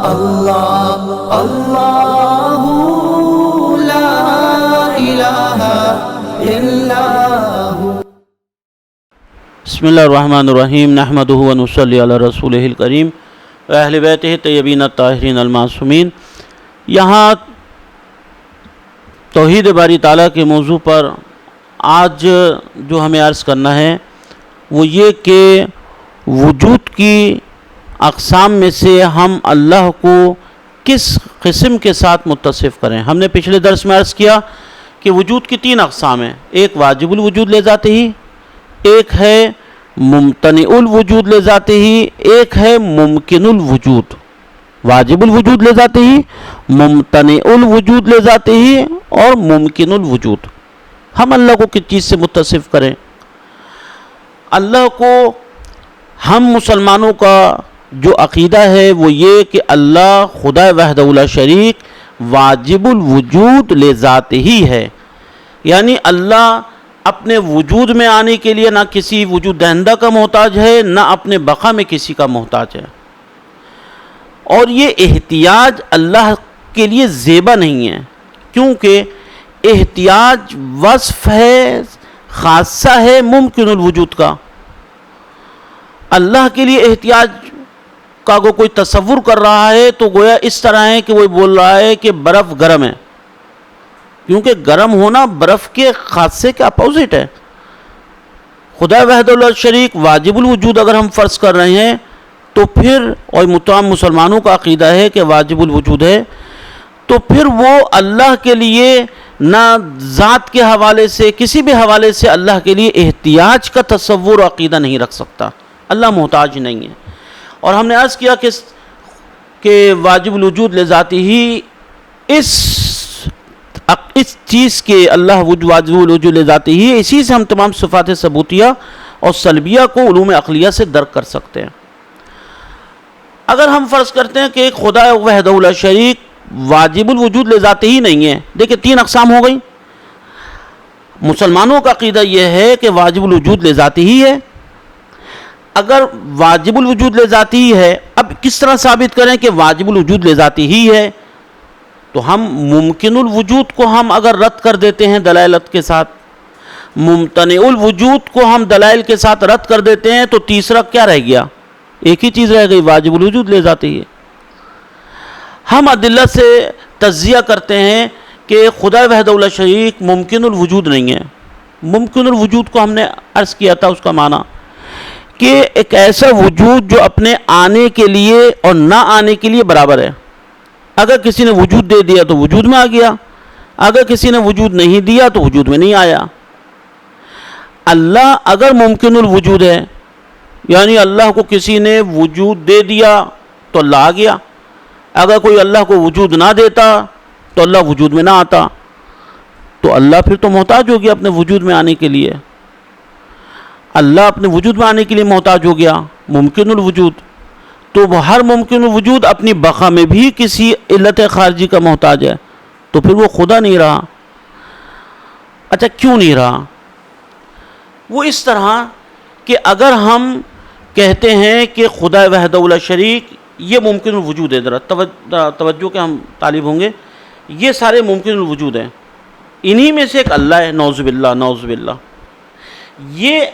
اللہ اللہ لا الہ الا ہو۔ بسم اللہ الرحمن الرحیم، نحمدہ و نصلی علی رسولہ الکریم و اہل بیتہ الطیبین الطاہرین المعصومین۔ یہاں توحید باری تعالیٰ کے موضوع پر آج جو ہمیں عرض کرنا ہے وہ یہ کہ وجود کی اقسام میں سے ہم اللہ کو کس قسم کے ساتھ متصف کریں۔ ہم نے پچھلے درس میں عرض کیا کہ وجود کی 3 اقسام ہیں، ایک واجب الوجود لذاتہ ہی، ایک ہے ممتنع الوجود لذاتہ ہی، ایک ہے ممکن الوجود۔ واجب الوجود لذاتہ ہی، ممتنع الوجود لذاتہ ہی اور ممکن الوجود۔ ہم اللہ کو کس چیز سے متصف کریں؟ اللہ کو ہم مسلمانوں کا جو عقیدہ ہے وہ یہ کہ اللہ خدا وحدہ لا شریک واجب الوجود لذاتہ ہی ہے، یعنی اللہ اپنے وجود میں آنے کے لیے نہ کسی وجود دہندہ کا محتاج ہے، نہ اپنے بقا میں کسی کا محتاج ہے، اور یہ احتیاج اللہ کے لیے زیبا نہیں ہے، کیونکہ احتیاج وصف ہے، خاصہ ہے ممکن الوجود کا۔ اللہ کے لیے احتیاج کا کوئی تصور کر رہا ہے تو گویا اس طرح ہے کہ وہ بول رہا ہے کہ برف گرم ہے، کیونکہ گرم ہونا برف کے خاصے کے اپوزٹ ہے۔ خدا وحدہ لا شریک واجب الوجود اگر ہم فرض کر رہے ہیں تو پھر، اور تمام مسلمانوں کا عقیدہ ہے کہ واجب الوجود ہے، تو پھر وہ اللہ کے لیے نہ ذات کے حوالے سے کسی بھی حوالے سے اللہ کے لیے احتیاج کا تصور و عقیدہ نہیں رکھ سکتا۔ اللہ محتاج نہیں ہے، اور ہم نے عرض کیا کہ واجب الوجود لذاتی ہی اس چیز کے اللہ واجب الوجود لذاتی ہی، اسی سے ہم تمام صفات ثبوتیہ اور سلبیہ کو علوم عقلیہ سے درک کر سکتے ہیں۔ اگر ہم فرض کرتے ہیں کہ ایک خدا وحدہ لا شریک واجب الوجود لذاتی ہی نہیں ہے، دیکھیں 3 اقسام ہو گئی۔ مسلمانوں کا عقیدہ یہ ہے کہ واجب الوجود لذاتی ہی ہے۔ اگر واجب الوجود لذاتی ہی ہے، اب کس طرح ثابت کریں کہ واجب الوجود لذاتی ہی ہے؟ تو ہم ممکن الوجود کو ہم اگر رد کر دیتے ہیں دلائلت کے ساتھ، ممتنع الوجود کو ہم دلائل کے ساتھ رد کر دیتے ہیں، تو تیسرا کیا رہ گیا؟ ایک ہی چیز رہ گئی، واجب الوجود لذاتی ہی ہے۔ ہم ادلہ سے تجزیہ کرتے ہیں کہ خدا وحدہ لا شریک ممکن الوجود نہیں ہے۔ ممکن الوجود کو ہم نے عرض کیا تھا، اس کا معنی کہ ایک ایسا وجود جو اپنے آنے کے لیے اور نہ آنے کے لیے برابر ہے۔ اگر کسی نے وجود دے دیا تو وجود میں آ گیا، اگر کسی نے وجود نہیں دیا تو وجود میں نہیں آیا۔ اللہ اگر ممکن الوجود ہے، یعنی اللہ کو کسی نے وجود دے دیا تو اللہ آ گیا، اگر کوئی اللہ کو وجود نہ دیتا تو اللہ وجود میں نہ آتا، تو اللہ پھر تو محتاج ہو گیا اپنے وجود میں آنے کے لیے۔ اللہ اپنے وجود میں آنے کے لیے محتاج ہو گیا، ممکن الوجود، تو وہ ہر ممکن الوجود اپنی بقا میں بھی کسی علت خارجی کا محتاج ہے، تو پھر وہ خدا نہیں رہا۔ اچھا کیوں نہیں رہا؟ وہ اس طرح کہ اگر ہم کہتے ہیں کہ خدا وحدہ لا شریک یہ ممکن الوجود ہے، ذرا توجہ کے ہم طالب ہوں گے، یہ سارے ممکن الوجود ہیں، انہی میں سے ایک اللہ ہے، نعوذ باللہ نعوذ باللہ، یہ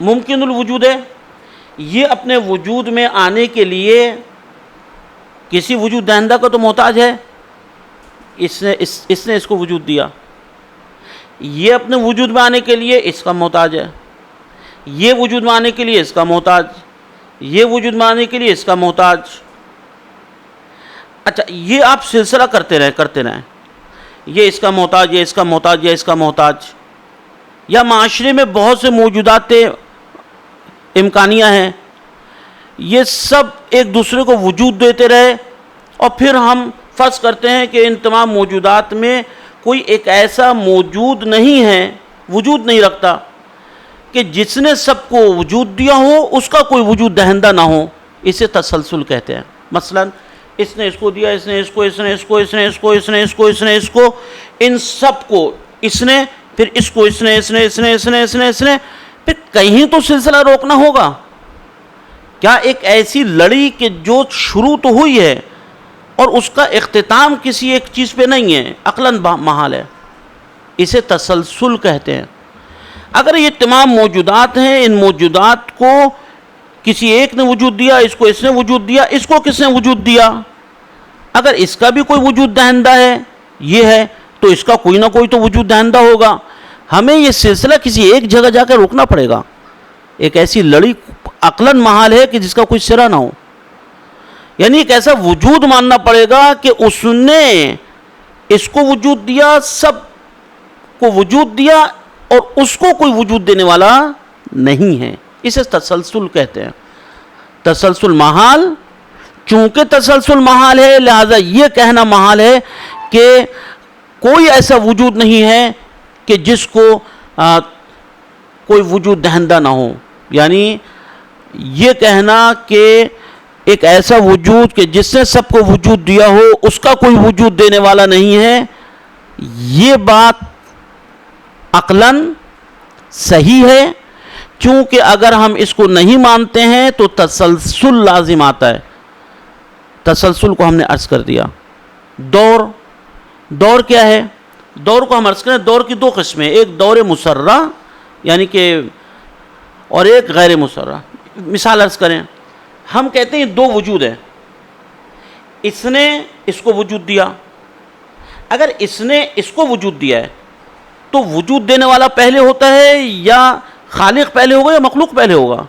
ممکن الوجود ہے، یہ اپنے وجود میں آنے کے لیے کسی وجود دہندہ کا تو محتاج ہے، اس نے اس کو وجود دیا، یہ اپنے وجود میں آنے کے لیے اس کا محتاج ہے، یہ وجود میں آنے کے لیے اس کا محتاج، یہ وجود میں آنے کے لیے اس کا محتاج۔ اچھا یہ آپ سلسلہ کرتے رہیں، یہ اس کا محتاج، یہ اس کا محتاج، یہ اس کا محتاج، یا معاشرے میں بہت سے موجودات امکانیہ ہیں، یہ سب ایک دوسرے کو وجود دیتے رہے، اور پھر ہم فرض کرتے ہیں کہ ان تمام موجودات میں کوئی ایک ایسا موجود نہیں ہے، وجود نہیں رکھتا، کہ جس نے سب کو وجود دیا ہو اس کا کوئی وجود دہندہ نہ ہو، اسے تسلسل کہتے ہیں۔ مثلا اس نے اس کو دیا، اس نے اس کو، اس نے اس کو، اس نے اس کو، اس نے اس کو، اس نے اس کو، ان سب کو اس نے، پھر اس کو اس نے، اس نے اس نے اس نے اس نے اس نے، پھر کہیں تو سلسلہ روکنا ہوگا۔ کیا ایک ایسی لڑی کہ جو شروع تو ہوئی ہے اور اس کا اختتام کسی ایک چیز پہ نہیں ہے، عقلاً محال ہے. اسے تسلسل کہتے ہیں. اگر یہ تمام موجودات ہیں، ان موجودات کو کسی ایک نے وجود دیا، اس کو اس نے وجود دیا، اس کو کس نے وجود دیا، اگر اس کا بھی کوئی وجود دہندہ ہے، یہ ہے، تو اس کا کوئی نہ کوئی تو وجود دہندہ ہوگا. ہمیں یہ سلسلہ کسی ایک جگہ جا کے روکنا پڑے گا. ایک ایسی لڑی عقلاً محال ہے کہ جس کا کوئی سرا نہ ہو. یعنی ایک ایسا وجود ماننا پڑے گا کہ اس نے اس کو وجود دیا، سب کو وجود دیا، اور اس کو کوئی وجود دینے والا نہیں ہے. اسے تسلسل کہتے ہیں. تسلسل محال، چونکہ تسلسل محال ہے لہذا یہ کہنا محال ہے کہ کوئی ایسا وجود نہیں ہے کہ جس کو کوئی وجود دہندہ نہ ہو. یعنی یہ کہنا کہ ایک ایسا وجود کہ جس نے سب کو وجود دیا ہو اس کا کوئی وجود دینے والا نہیں ہے، یہ بات عقلاً صحیح ہے. چونکہ اگر ہم اس کو نہیں مانتے ہیں تو تسلسل لازم آتا ہے. تسلسل کو ہم نے عرض کر دیا. دور کیا ہے؟ دور کو ہم عرض کریں، دور کی دو قسمیں، ایک دور مسرہ یعنی کہ اور ایک غیر مسرہ. مثال عرض کریں، ہم کہتے ہیں دو وجود ہیں، اس نے اس کو وجود دیا. اگر اس نے اس کو وجود دیا ہے تو وجود دینے والا پہلے ہوتا ہے یا خالق پہلے ہوگا یا مخلوق پہلے ہوگا؟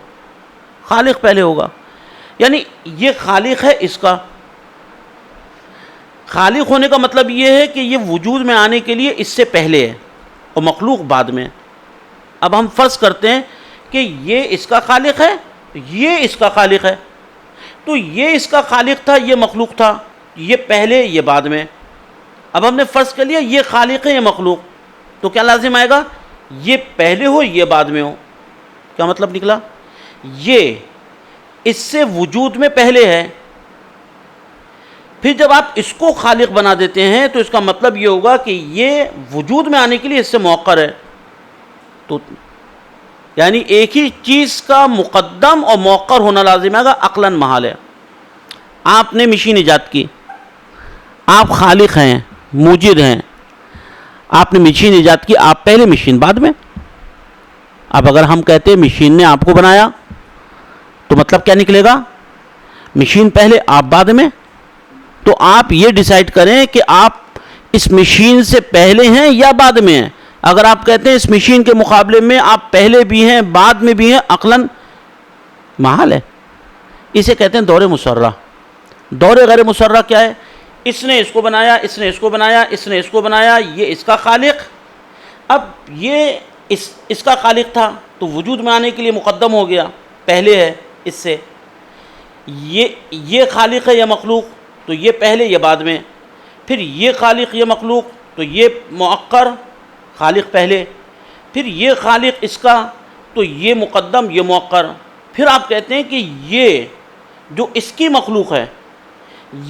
خالق پہلے ہوگا. یعنی یہ خالق ہے، اس کا خالق ہونے کا مطلب یہ ہے کہ یہ وجود میں آنے کے لیے اس سے پہلے ہے اور مخلوق بعد میں. اب ہم فرض کرتے ہیں کہ یہ اس کا خالق ہے، یہ اس کا خالق ہے، تو یہ اس کا خالق تھا، یہ مخلوق تھا، یہ پہلے یہ بعد میں. اب ہم نے فرض کر لیا یہ خالق ہے یہ مخلوق، تو کیا لازم آئے گا؟ یہ پہلے ہو یہ بعد میں ہو. کیا مطلب نکلا؟ یہ اس سے وجود میں پہلے ہے، پھر جب آپ اس کو خالق بنا دیتے ہیں تو اس کا مطلب یہ ہوگا کہ یہ وجود میں آنے کے لیے اس سے مؤخر ہے. تو یعنی ایک ہی چیز کا مقدم اور مؤخر ہونا لازم ہے گا، عقلاً محال ہے. آپ نے مشین ایجاد کی، آپ خالق ہیں، موجد ہیں، آپ نے مشین ایجاد کی، آپ پہلے مشین بعد میں. اب اگر ہم کہتے ہیں مشین نے آپ کو بنایا تو مطلب کیا نکلے گا؟ مشین پہلے آپ بعد میں. تو آپ یہ ڈیسائیڈ کریں کہ آپ اس مشین سے پہلے ہیں یا بعد میں ہیں. اگر آپ کہتے ہیں اس مشین کے مقابلے میں آپ پہلے بھی ہیں بعد میں بھی ہیں، عقلاً محال ہے. اسے کہتے ہیں دور مسرہ. دور غیر مسرہ کیا ہے؟ اس نے اس کو بنایا، اس نے اس کو بنایا، اس نے اس کو بنایا، یہ اس کا خالق. اب یہ اس کا خالق تھا تو وجود میں آنے کے لیے مقدم ہو گیا، پہلے ہے اس سے. یہ خالق ہے یا مخلوق، تو یہ پہلے یہ بعد میں. پھر یہ خالق یہ مخلوق، تو یہ مؤخر، خالق پہلے. پھر یہ خالق اس کا، تو یہ مقدم یہ مؤخر. پھر آپ کہتے ہیں کہ یہ جو اس کی مخلوق ہے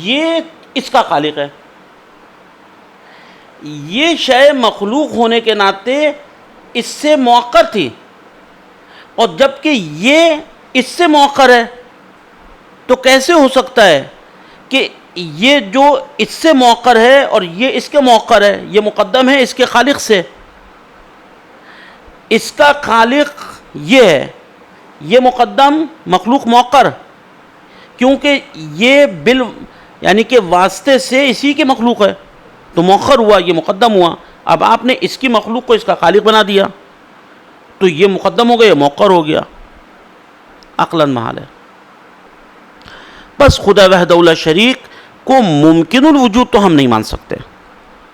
یہ اس کا خالق ہے. یہ شے مخلوق ہونے کے ناطے اس سے مؤخر تھی، اور جبکہ یہ اس سے مؤخر ہے تو کیسے ہو سکتا ہے کہ یہ جو اس سے مؤخر ہے اور یہ اس کے مؤخر ہے، یہ مقدم ہے اس کے خالق سے. اس کا خالق یہ ہے، یہ مقدم، مخلوق مؤخر، کیونکہ یہ یعنی کہ واسطے سے اسی کے مخلوق ہے تو مؤخر ہوا، یہ مقدم ہوا. اب آپ نے اس کی مخلوق کو اس کا خالق بنا دیا تو یہ مقدم ہو گیا، یہ مؤخر ہو گیا. عقلاً محال ہے. بس خدا وحدہ لا شریک کو ممکن الوجود تو ہم نہیں مان سکتے.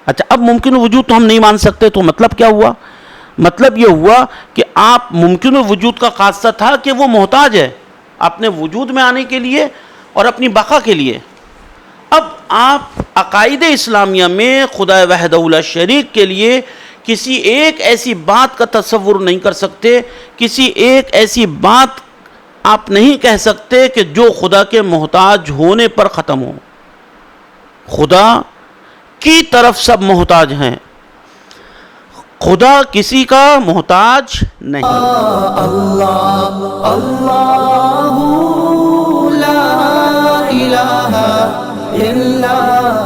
اچھا، اب ممکن الوجود تو ہم نہیں مان سکتے تو مطلب کیا ہوا؟ مطلب یہ ہوا کہ آپ ممکن الوجود کا خاصہ تھا کہ وہ محتاج ہے اپنے وجود میں آنے کے لیے اور اپنی بقا کے لیے. اب آپ عقائد اسلامیہ میں خدا وحدہ لا شریک کے لیے کسی ایک ایسی بات کا تصور نہیں کر سکتے، کسی ایک ایسی بات آپ نہیں کہہ سکتے کہ جو خدا کے محتاج ہونے پر ختم ہو. خدا کی طرف سب محتاج ہیں، خدا کسی کا محتاج نہیں. اللہ اللہ لا الہ إلا